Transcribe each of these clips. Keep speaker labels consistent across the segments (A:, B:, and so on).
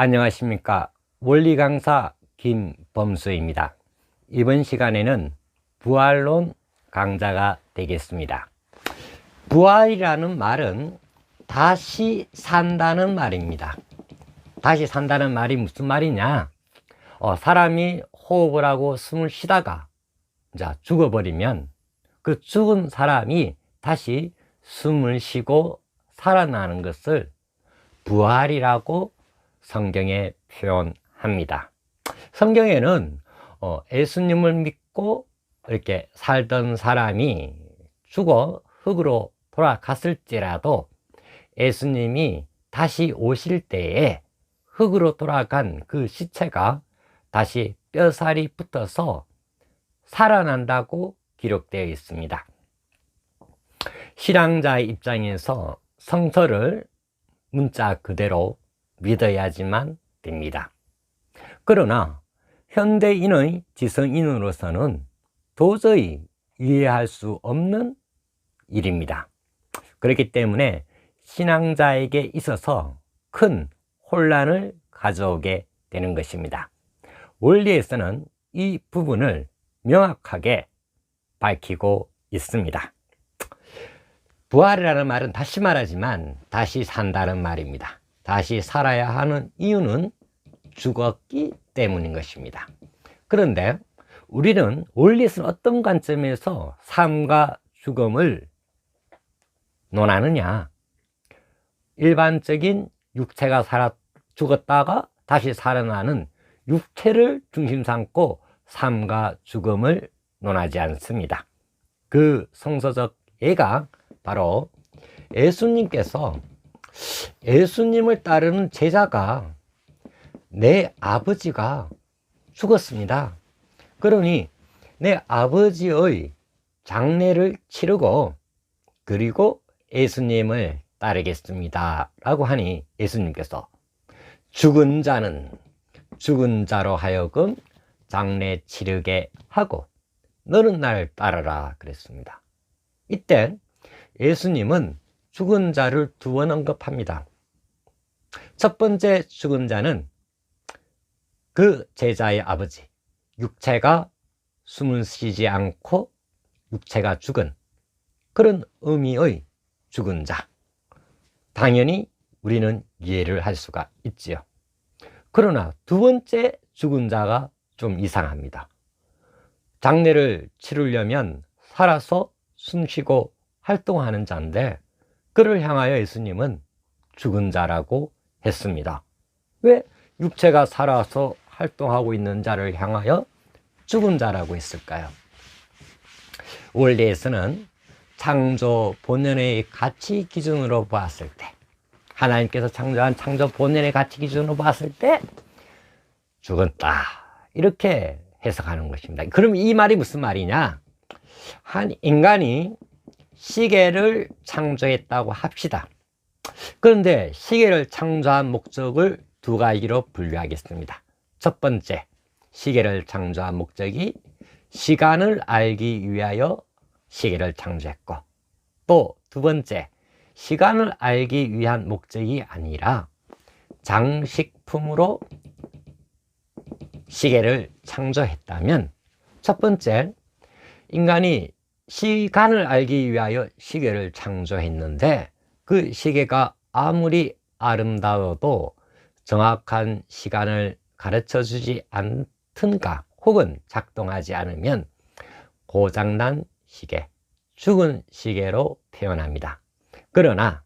A: 안녕하십니까. 원리 강사 김범수입니다. 이번 시간에는 부활론 강좌가 되겠습니다. 부활이라는 말은 다시 산다는 말입니다. 다시 산다는 말이 무슨 말이냐? 사람이 호흡을 하고 숨을 쉬다가 죽어버리면 그 죽은 사람이 다시 숨을 쉬고 살아나는 것을 부활이라고 성경에 표현합니다. 성경에는 예수님을 믿고 이렇게 살던 사람이 죽어 흙으로 돌아갔을지라도 예수님이 다시 오실 때에 흙으로 돌아간 그 시체가 다시 뼈살이 붙어서 살아난다고 기록되어 있습니다. 신앙자의 입장에서 성서를 문자 그대로 믿어야지만 됩니다. 그러나 현대인의 지성인으로서는 도저히 이해할 수 없는 일입니다. 그렇기 때문에 신앙자에게 있어서 큰 혼란을 가져오게 되는 것입니다. 원리에서는 이 부분을 명확하게 밝히고 있습니다. 부활이라는 말은 다시 말하지만 다시 산다는 말입니다. 다시 살아야 하는 이유는 죽었기 때문인 것입니다. 그런데 우리는 원리에서는 어떤 관점에서 삶과 죽음을 논하느냐? 일반적인 육체가 죽었다가 다시 살아나는 육체를 중심 삼고 삶과 죽음을 논하지 않습니다. 그 성서적 예가 바로 예수님을 따르는 제자가 내 아버지가 죽었습니다. 그러니 내 아버지의 장례를 치르고 그리고 예수님을 따르겠습니다 라고 하니 예수님께서 죽은 자는 죽은 자로 하여금 장례 치르게 하고 너는 날 따르라 그랬습니다. 이때 예수님은 죽은 자를 두 번 언급합니다. 첫 번째 죽은 자는 그 제자의 아버지, 육체가 숨을 쉬지 않고 육체가 죽은 그런 의미의 죽은 자. 당연히 우리는 이해를 할 수가 있지요. 그러나 두 번째 죽은 자가 좀 이상합니다. 장례를 치르려면 살아서 숨쉬고 활동하는 자인데 그를 향하여 예수님은 죽은 자라고 했습니다. 왜 육체가 살아서 활동하고 있는 자를 향하여 죽은 자라고 했을까요? 원리에서는 창조 본연의 가치 기준으로 봤을 때, 하나님께서 창조한 창조 본연의 가치 기준으로 봤을 때 죽었다 이렇게 해석하는 것입니다. 그럼 이 말이 무슨 말이냐? 한 인간이 시계를 창조했다고 합시다. 그런데 시계를 창조한 목적을 두 가지로 분류하겠습니다. 첫 번째, 시계를 창조한 목적이 시간을 알기 위하여 시계를 창조했고, 또 두 번째, 시간을 알기 위한 목적이 아니라 장식품으로 시계를 창조했다면, 첫 번째, 인간이 시간을 알기 위하여 시계를 창조했는데 그 시계가 아무리 아름다워도 정확한 시간을 가르쳐 주지 않든가 혹은 작동하지 않으면 고장난 시계, 죽은 시계로 표현합니다. 그러나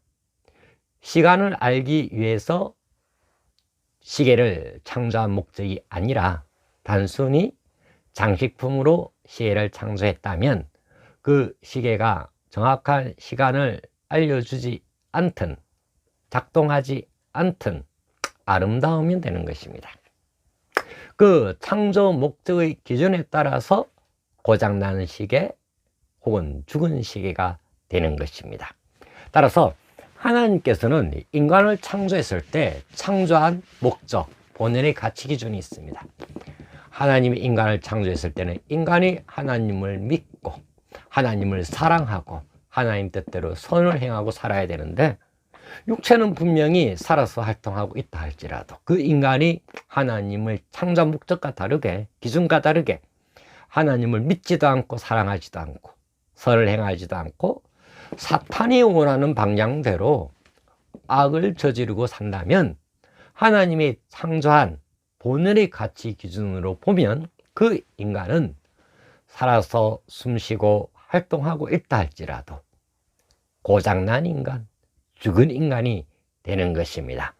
A: 시간을 알기 위해서 시계를 창조한 목적이 아니라 단순히 장식품으로 시계를 창조했다면 그 시계가 정확한 시간을 알려주지 않든 작동하지 않든 아름다우면 되는 것입니다. 그 창조 목적의 기준에 따라서 고장나는 시계 혹은 죽은 시계가 되는 것입니다. 따라서 하나님께서는 인간을 창조했을 때 창조한 목적, 본연의 가치 기준이 있습니다. 하나님이 인간을 창조했을 때는 인간이 하나님을 믿고 하나님을 사랑하고 하나님 뜻대로 선을 행하고 살아야 되는데 육체는 분명히 살아서 활동하고 있다 할지라도 그 인간이 하나님의 창조 목적과 다르게, 기준과 다르게 하나님을 믿지도 않고 사랑하지도 않고 선을 행하지도 않고 사탄이 원하는 방향대로 악을 저지르고 산다면 하나님이 창조한 본연의 가치 기준으로 보면 그 인간은 살아서 숨쉬고 활동하고 있다 할지라도 고장난 인간, 죽은 인간이 되는 것입니다.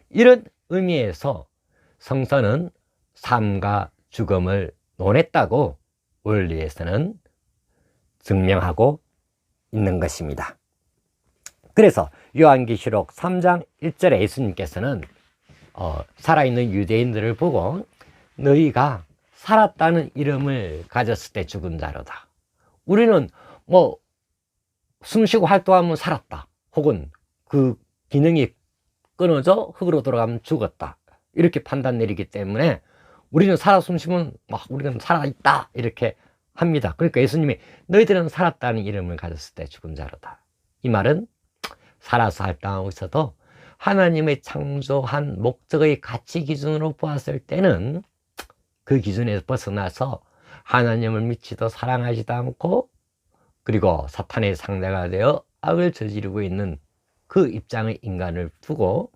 A: 이런 의미에서 성서는 삶과 죽음을 논했다고 원리에서는 증명하고 있는 것입니다. 그래서 요한계시록 3장 1절에 예수님께서는 살아있는 유대인들을 보고 너희가 살았다는 이름을 가졌을 때 죽은 자로다. 우리는 뭐 숨쉬고 활동하면 살았다, 혹은 그 기능이 끊어져 흙으로 돌아가면 죽었다, 이렇게 판단 내리기 때문에 우리는 살아 숨쉬면 우리는 살아있다 이렇게 합니다. 그러니까 예수님이 너희들은 살았다는 이름을 가졌을 때 죽은 자로다. 이 말은 살아서 활동하고 있어도 하나님의 창조한 목적의 가치 기준으로 보았을 때는 그 기준에서 벗어나서 하나님을 믿지도 사랑하지도 않고 그리고 사탄의 상대가 되어 악을 저지르고 있는 그 입장의 인간을 두고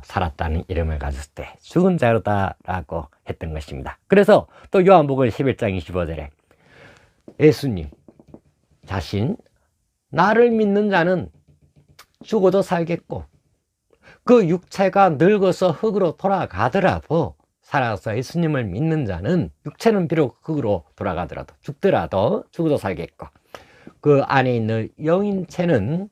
A: 살았다는 이름을 가졌을 때 죽은 자로다 라고 했던 것입니다. 그래서 또 요한복음 11장 25절에 예수님 자신 나를 믿는 자는 죽어도 살겠고 그 육체가 늙어서 흙으로 돌아가더라도 살아서 예수님을 믿는 자는 육체는 비록 흙으로 돌아가더라도 죽더라도 죽어도 살겠고 그 안에 있는 영인체는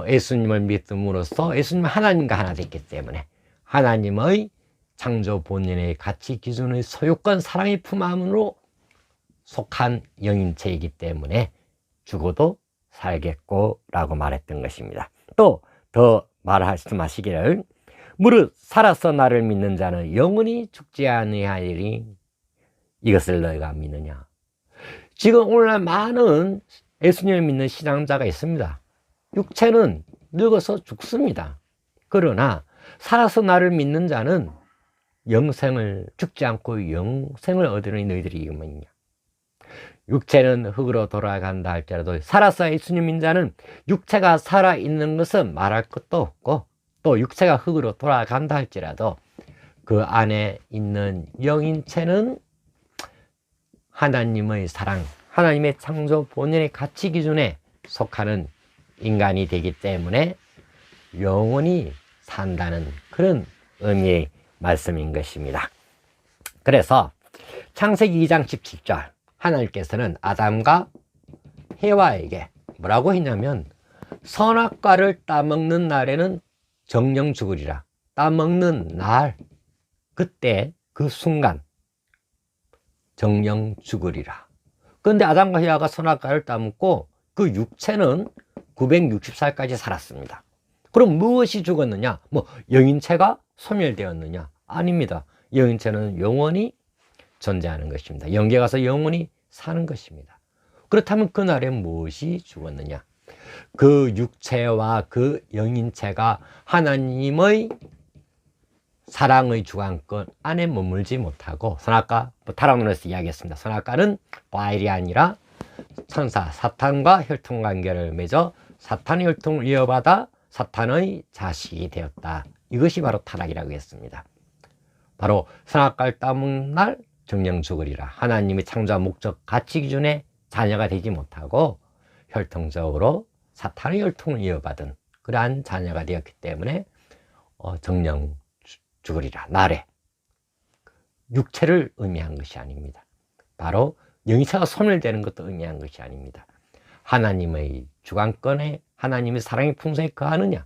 A: 예수님을 믿음으로써 예수님 하나님과 하나 됐기 때문에 하나님의 창조 본연의 가치 기준의 소유권 사랑의 품 안으로 속한 영인체이기 때문에 죽어도 살겠고 라고 말했던 것입니다. 또 더 말씀하시기를 무릇 살아서 나를 믿는 자는 영원히 죽지 아니하리니 이것을 너희가 믿느냐. 지금 오늘날 많은 예수님을 믿는 신앙자가 있습니다. 육체는 늙어서 죽습니다. 그러나 살아서 나를 믿는 자는 영생을, 죽지 않고 영생을 얻으니 너희들이 이거 뭐냐. 육체는 흙으로 돌아간다 할지라도 살아서 예수님 믿는 자는 육체가 살아있는 것은 말할 것도 없고 또 육체가 흙으로 돌아간다 할지라도 그 안에 있는 영인체는 하나님의 사랑, 하나님의 창조 본연의 가치 기준에 속하는 인간이 되기 때문에 영원히 산다는 그런 의미의 말씀인 것입니다. 그래서 창세기 2장 17절 하나님께서는 아담과 해와에게 뭐라고 했냐면 선악과를 따먹는 날에는 정령 죽으리라. 따먹는 날, 그때 그 순간 정령 죽으리라. 그런데 아담과 해와가 선악과를 따먹고 그 육체는 960살까지 살았습니다. 그럼 무엇이 죽었느냐? 뭐 영인체가 소멸되었느냐? 아닙니다. 영인체는 영원히 존재하는 것입니다. 영계 가서 영원히 사는 것입니다. 그렇다면 그날에 무엇이 죽었느냐? 그 육체와 그 영인체가 하나님의 사랑의 주관권 안에 머물지 못하고 선악과, 타락론에서 이야기했습니다. 선악과는 과일이 아니라 천사 사탄과 혈통관계를 맺어 사탄의 혈통을 이어받아 사탄의 자식이 되었다. 이것이 바로 타락이라고 했습니다. 바로 선악과를 따먹는 날 정령 죽으리라. 하나님이 창조한 목적 가치 기준에 자녀가 되지 못하고 혈통적으로 사탄의 혈통을 이어받은 그러한 자녀가 되었기 때문에 정령 죽으리라. 날에 육체를 의미한 것이 아닙니다. 바로 영체가 소멸되는 것도 의미한 것이 아닙니다. 하나님의 주관권에, 하나님의 사랑의 풍성에 거하느냐,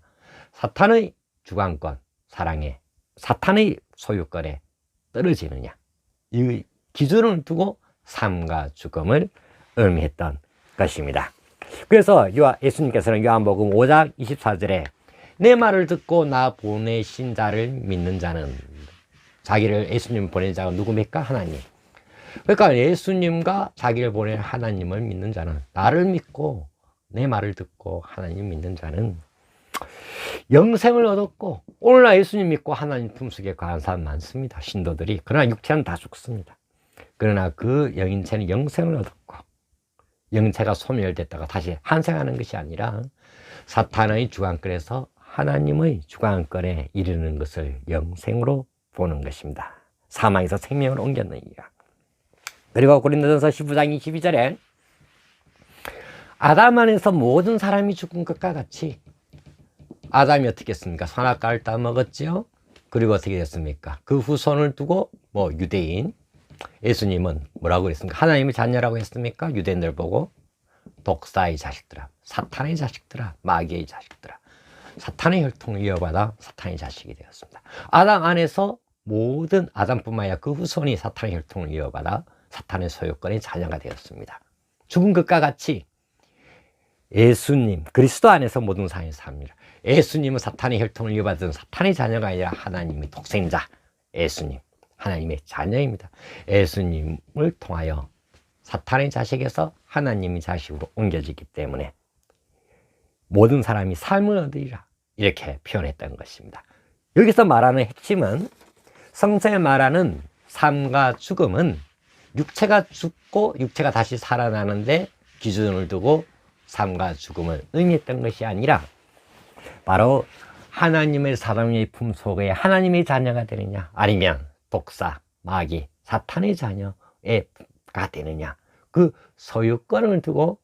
A: 사탄의 주관권, 사랑에, 사탄의 소유권에 떨어지느냐, 이 기준을 두고 삶과 죽음을 의미했던 것입니다. 그래서 예수님께서는 요한복음 5장 24절에 내 말을 듣고 나 보내신 자를 믿는 자는, 자기를 예수님 보낸 자가 누굽니까? 하나님. 그러니까 예수님과 자기를 보낸 하나님을 믿는 자는, 나를 믿고 내 말을 듣고 하나님 믿는 자는 영생을 얻었고, 오늘날 예수님 믿고 하나님 품속에 거한 사람 많습니다. 신도들이. 그러나 육체는 다 죽습니다. 그러나 그 영인체는 영생을 얻었고, 영체가 소멸됐다가 다시 환생하는 것이 아니라 사탄의 주관권에서 하나님의 주관권에 이르는 것을 영생으로 보는 것입니다. 사망에서 생명을 옮겼느니라. 그리고 고린도전서 15장 22절에 아담 안에서 모든 사람이 죽은 것과 같이, 아담이 어떻게 했습니까? 선악과를 따먹었지요. 그리고 어떻게 됐습니까? 그 후손을 두고 유대인, 예수님은 뭐라고 그랬습니까? 하나님의 자녀라고 했습니까? 유대인들 보고 독사의 자식들아, 사탄의 자식들아, 마귀의 자식들아, 사탄의 혈통을 이어받아 사탄의 자식이 되었습니다. 아담 안에서 모든, 아담뿐만 아니라 그 후손이 사탄의 혈통을 이어받아 사탄의 소유권의 자녀가 되었습니다. 죽은 것과 같이 예수님, 그리스도 안에서 모든 사람이 삽니다. 예수님은 사탄의 혈통을 이어받은 사탄의 자녀가 아니라 하나님의 독생자, 예수님, 하나님의 자녀입니다. 예수님을 통하여 사탄의 자식에서 하나님의 자식으로 옮겨지기 때문에 모든 사람이 삶을 얻으리라, 이렇게 표현했던 것입니다. 여기서 말하는 핵심은, 성서에 말하는 삶과 죽음은 육체가 죽고 육체가 다시 살아나는데 기준을 두고 삶과 죽음을 의미했던 것이 아니라, 바로 하나님의 사랑의 품속에 하나님의 자녀가 되느냐, 아니면 독사, 마귀, 사탄의 자녀가 되느냐, 그 소유권을 두고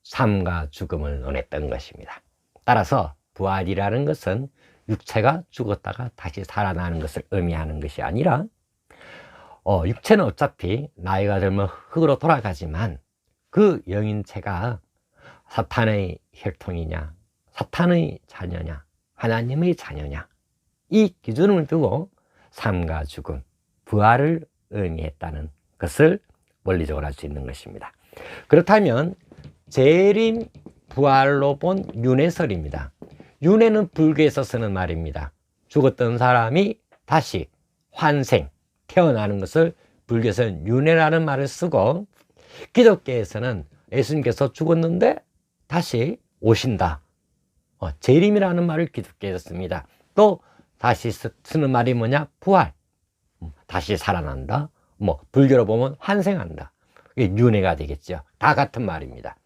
A: 삶과 죽음을 논했던 것입니다. 따라서 부활이라는 것은 육체가 죽었다가 다시 살아나는 것을 의미하는 것이 아니라, 육체는 어차피 나이가 들면 흙으로 돌아가지만 그 영인체가 사탄의 혈통이냐, 사탄의 자녀냐, 하나님의 자녀냐, 이 기준을 두고 삶과 죽음, 부활을 의미했다는 것을 원리적으로 할 수 있는 것입니다. 그렇다면 재림, 부활로 본 윤회설입니다. 윤회는 불교에서 쓰는 말입니다. 죽었던 사람이 다시 환생, 태어나는 것을 불교에서는 윤회라는 말을 쓰고, 기독교에서는 예수님께서 죽었는데 다시 오신다, 재림이라는 말을 기독교에서 씁니다. 또 다시 쓰는 말이 뭐냐? 부활, 다시 살아난다. 불교로 보면 환생한다. 이게 윤회가 되겠죠. 다 같은 말입니다.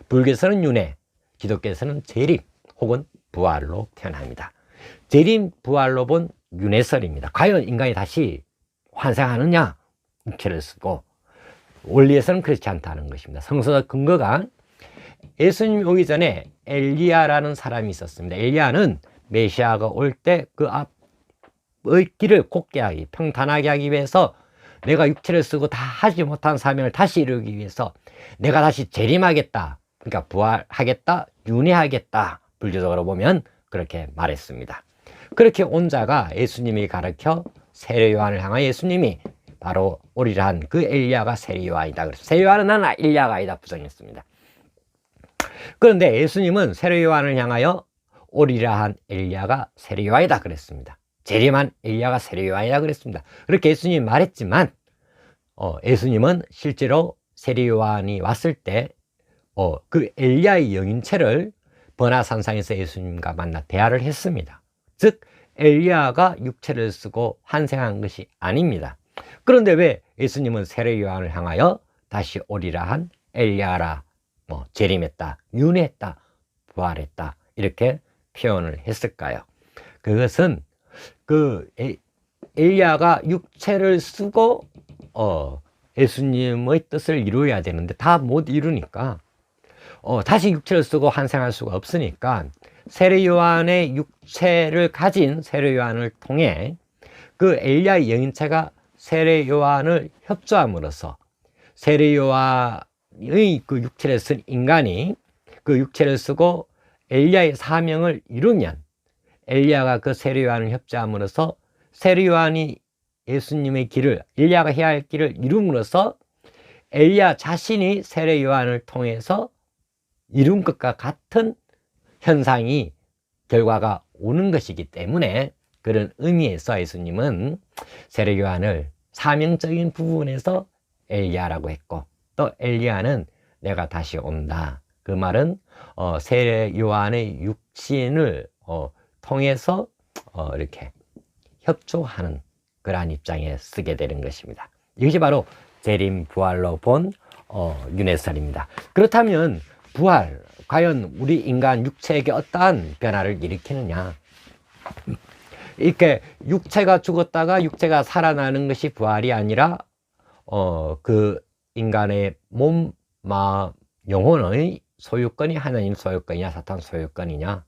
A: 불교에서는 윤회, 기독교에서는 재림 혹은 부활로 표현합니다. 재림, 부활로 본 윤회설입니다. 과연 인간이 다시 환생하느냐? 육체를 쓰고, 원리에서는 그렇지 않다는 것입니다. 성서적 근거가, 예수님이 오기 전에 엘리야라는 사람이 있었습니다. 엘리야는 메시아가 올 때 그 앞의 길을 곧게 하기, 평탄하게 하기 위해서 내가 육체를 쓰고 다 하지 못한 사명을 다시 이루기 위해서 내가 다시 재림하겠다, 그러니까 부활하겠다, 윤회하겠다, 불교적으로 보면 그렇게 말했습니다. 그렇게 온 자가 예수님이 가르쳐 세례 요한을 향하여 예수님이 바로 오리라 한 그 엘리야가 세례 요한이다 그랬어요. 세례 요한은 나는 엘리야가 아니다 부정했습니다. 그런데 예수님은 세례 요한을 향하여 오리라 한 엘리야가 세례 요한이다 그랬습니다. 재림한 엘리야가 세례 요한이다 그랬습니다. 그렇게 예수님이 말했지만, 예수님은 실제로 세례 요한이 왔을 때 그 엘리야의 영인체를 번화산상에서 예수님과 만나 대화를 했습니다. 즉 엘리야가 육체를 쓰고 환생한 것이 아닙니다. 그런데 왜 예수님은 세례 요한을 향하여 다시 오리라 한 엘리야라, 재림했다, 윤회했다, 부활했다, 이렇게 표현을 했을까요? 그것은 엘리야가 육체를 쓰고 예수님의 뜻을 이루어야 되는데 다 못 이루니까, 다시 육체를 쓰고 환생할 수가 없으니까 세례 요한의 육체를 가진 세례 요한을 통해 그 엘리야의 영인체가 세례 요한을 협조함으로써 세례 요한의 그 육체를 쓴 인간이 그 육체를 쓰고 엘리야의 사명을 이루면, 엘리야가 그 세례 요한을 협조함으로써 세례 요한이 예수님의 길을, 엘리야가 해야 할 길을 이룸으로써 엘리야 자신이 세례 요한을 통해서 이룬 것과 같은 현상이, 결과가 오는 것이기 때문에, 그런 의미에서 예수님은 세례 요한을 사명적인 부분에서 엘리야라고 했고, 또 엘리야는 내가 다시 온다, 그 말은 세례 요한의 육신을 통해서 이렇게 협조하는 그러한 입장에 쓰게 되는 것입니다. 이것이 바로 재림 부활로 본 윤회설입니다. 그렇다면 부활, 과연 우리 인간 육체에게 어떠한 변화를 일으키느냐? 이렇게 육체가 죽었다가 육체가 살아나는 것이 부활이 아니라 그 인간의 몸, 마음, 영혼의 소유권이 하나님 소유권이냐 사탄 소유권이냐,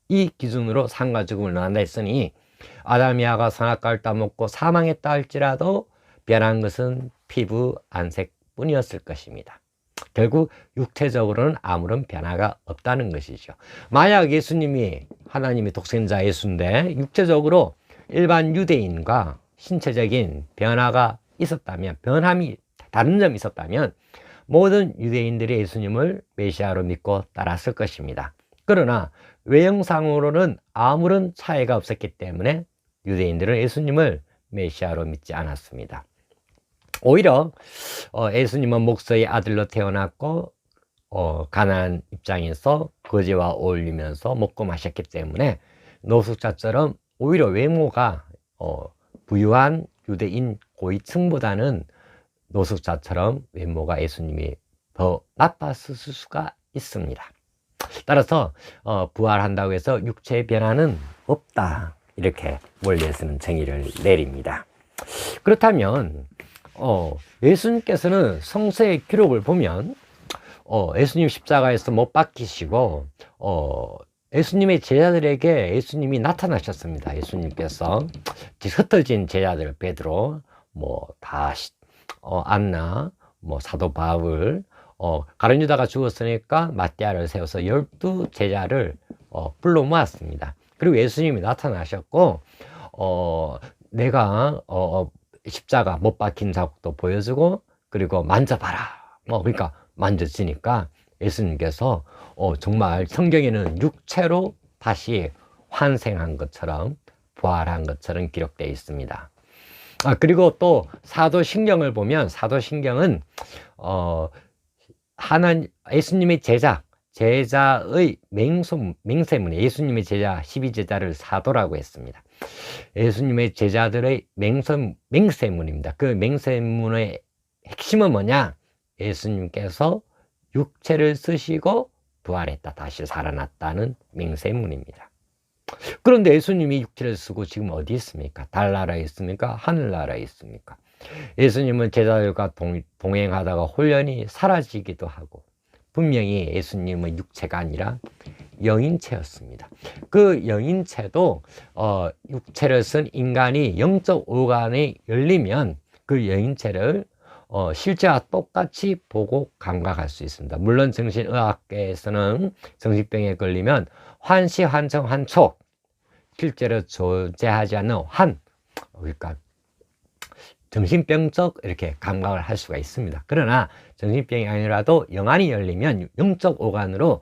A: 이 기준으로 상과 죽음을 논한다 했으니 아담이 아가 선악과를 따먹고 사망했다 할지라도 변한 것은 피부 안색 뿐이었을 것입니다. 결국 육체적으로는 아무런 변화가 없다는 것이죠. 만약 예수님이 하나님의 독생자 예수인데 육체적으로 일반 유대인과 신체적인 변화가 있었다면, 변함이 다른 점이 있었다면 모든 유대인들이 예수님을 메시아로 믿고 따랐을 것입니다. 그러나 외형상으로는 아무런 차이가 없었기 때문에 유대인들은 예수님을 메시아로 믿지 않았습니다. 오히려 예수님은 목서의 아들로 태어났고 가난한 입장에서 거지와 어울리면서 먹고 마셨기 때문에 노숙자처럼 오히려 외모가 부유한 유대인 고위층보다는 노숙자처럼 외모가 예수님이 더 나빴을 수가 있습니다. 따라서 부활한다고 해서 육체의 변화는 없다, 이렇게 원리에서는 정의를 내립니다. 그렇다면 예수님께서는 성서의 기록을 보면 예수님 십자가에서 못 박히시고 예수님의 제자들에게 예수님이 나타나셨습니다. 예수님께서 흩어진 제자들, 베드로, 안나, 사도 바울, 가룟 유다가 죽었으니까 마띠아를 세워서 12 제자를 불러 모았습니다. 그리고 예수님이 나타나셨고 내가 십자가 못 박힌 자국도 보여주고, 그리고 만져봐라, 그러니까 만져지니까 예수님께서 정말 성경에는 육체로 다시 환생한 것처럼, 부활한 것처럼 기록되어 있습니다. 그리고 또 사도신경을 보면 사도신경은 예수님의 제자의 맹세문에 예수님의 제자 12제자를 사도라고 했습니다. 예수님의 제자들의 맹세문입니다. 그 맹세문의 핵심은 뭐냐? 예수님께서 육체를 쓰시고 부활했다, 다시 살아났다는 맹세문입니다. 그런데 예수님이 육체를 쓰고 지금 어디 있습니까? 달나라에 있습니까? 하늘나라에 있습니까? 예수님은 제자들과 동행하다가 홀연히 사라지기도 하고, 분명히 예수님은 육체가 아니라 영인체였습니다. 그 영인체도 육체를 쓴 인간이 영적 오간이 열리면 그 영인체를 실제와 똑같이 보고 감각할 수 있습니다. 물론 정신의학계에서는 정신병에 걸리면 환시, 환청, 환촉, 실제로 존재하지 않는 그러니까 정신병적 이렇게 감각을 할 수가 있습니다. 그러나 정신병이 아니라도 영안이 열리면 영적 오간으로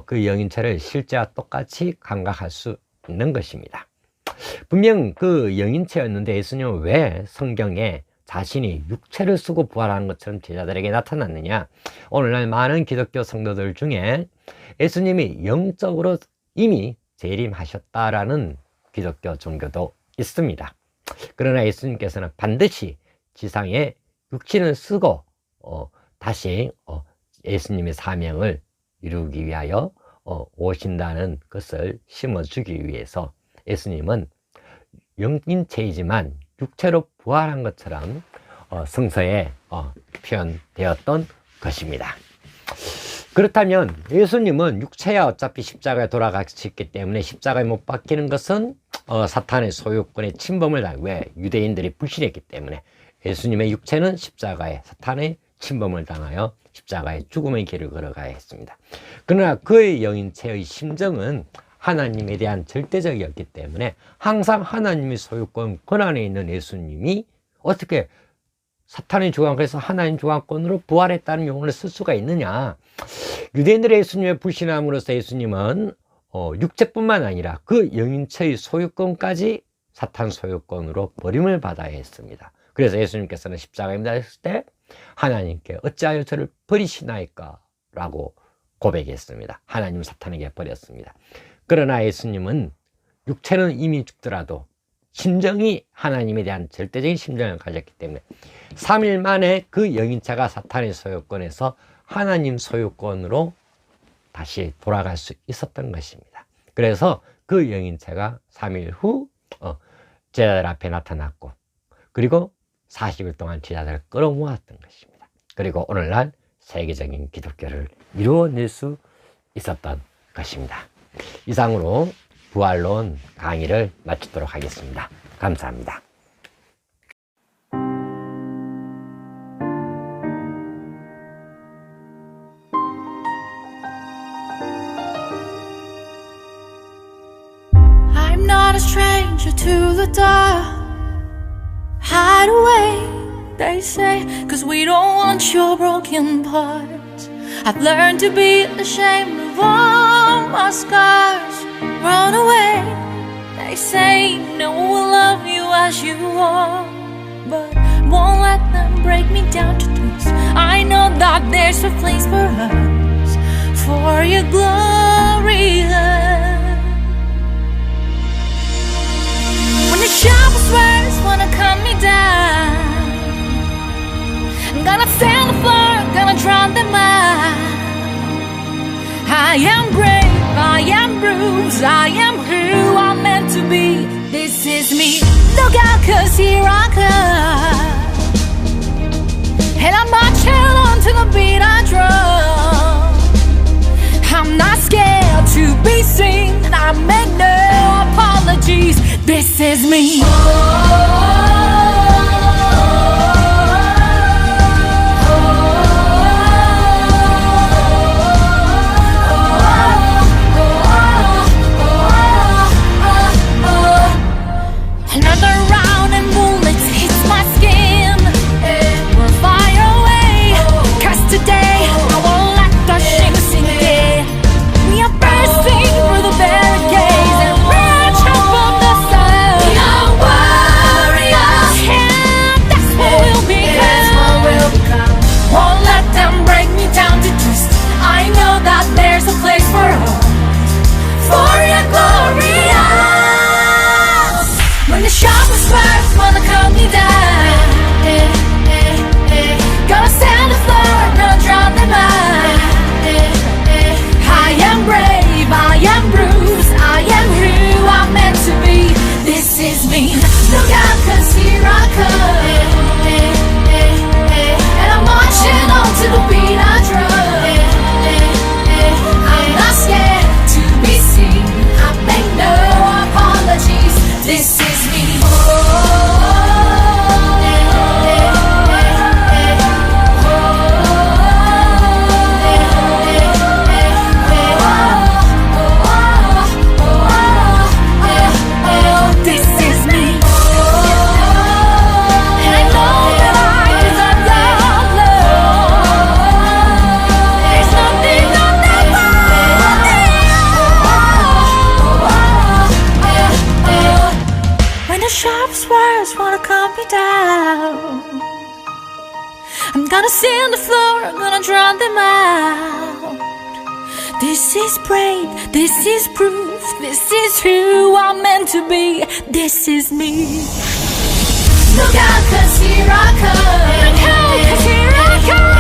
A: 그 영인체를 실제와 똑같이 감각할 수 있는 것입니다. 분명 그 영인체였는데 예수님은 왜 성경에 자신이 육체를 쓰고 부활하는 것처럼 제자들에게 나타났느냐? 오늘날 많은 기독교 성도들 중에 예수님이 영적으로 이미 재림하셨다라는 기독교 종교도 있습니다. 그러나 예수님께서는 반드시 지상에 육신을 쓰고 다시 예수님의 사명을 이루기 위하여 오신다는 것을 심어주기 위해서 예수님은 영인체이지만 육체로 부활한 것처럼 성서에 표현되었던 것입니다. 그렇다면 예수님은 육체야 어차피 십자가에 돌아가셨기 때문에 십자가에 못 박히는 것은 사탄의 소유권에 침범을 당하고, 왜? 유대인들이 불신했기 때문에 예수님의 육체는 십자가에 사탄의 침범을 당하여 십자가의 죽음의 길을 걸어가야 했습니다. 그러나 그의 영인체의 심정은 하나님에 대한 절대적이었기 때문에 항상 하나님의 소유권 권한에 있는 예수님이 어떻게 사탄의 주관권에서 하나님 주관권으로 부활했다는 용어를 쓸 수가 있느냐? 유대인들의 예수님의 불신함으로써 예수님은 육체뿐만 아니라 그 영인체의 소유권까지 사탄 소유권으로 버림을 받아야 했습니다. 그래서 예수님께서는 십자가에 매달렸을 때 하나님께 어찌하여 저를 버리시나이까? 라고 고백했습니다. 하나님 사탄에게 버렸습니다. 그러나 예수님은 육체는 이미 죽더라도 심정이 하나님에 대한 절대적인 심정을 가졌기 때문에 3일 만에 그 영인체가 사탄의 소유권에서 하나님 소유권으로 다시 돌아갈 수 있었던 것입니다. 그래서 그 영인체가 3일 후 제자들 앞에 나타났고, 그리고 40일 동안 제자들을 끌어모았던 것입니다. 그리고 오늘날 세계적인 기독교를 이루어낼 수 있었던 것입니다. 이상으로 부활론 강의를 마치도록 하겠습니다. 감사합니다.
B: I'm not a stranger to the dark. Hide away, they say, 'cause we don't want your broken parts. I've learned to be ashamed of all my scars. Run away, they say, no one will love you as you are, but won't let them break me down to dust. I know that there's a place for us, for your glory. When the sharpest words wanna cut me down, I'm gonna stand the floor, gonna drown them out. I am brave, I am bruised, I am who I'm meant to be. This is me. Look out, 'cause here I come, and I'm marching on to the beat I drum. I'm not scared to be seen, and I make no apologies. This is me. Another round and bullets hits my skin. We're far away, 'cause today I won't let the shame sink in. We are bursting through the barricades and reach above the sun. We are warriors, and that's what we'll become. Won't let them break me down to dust. I know that there's a place for us, for your glory. When the sharpest words wanna cut me down, gonna stand the floor, gonna drown them out. I am brave, I am bruised, I am who I'm meant to be. This is me. Look out, 'cause here I come, and I'm marching on to the beat I drum. I'm not scared to be seen, I make no apologies. This is me. This is me. And I know that I deserve your love. There's nothing on that world. When the sharpest words wanna cut me down, I'm gonna sit on the floor, I'm gonna drown them out. This is brave, this is proof, this is who I'm meant to be. This is me. Look out, 'cause here I come. Look out, 'cause here I come.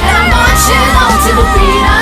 B: And I'm marching on to the beat I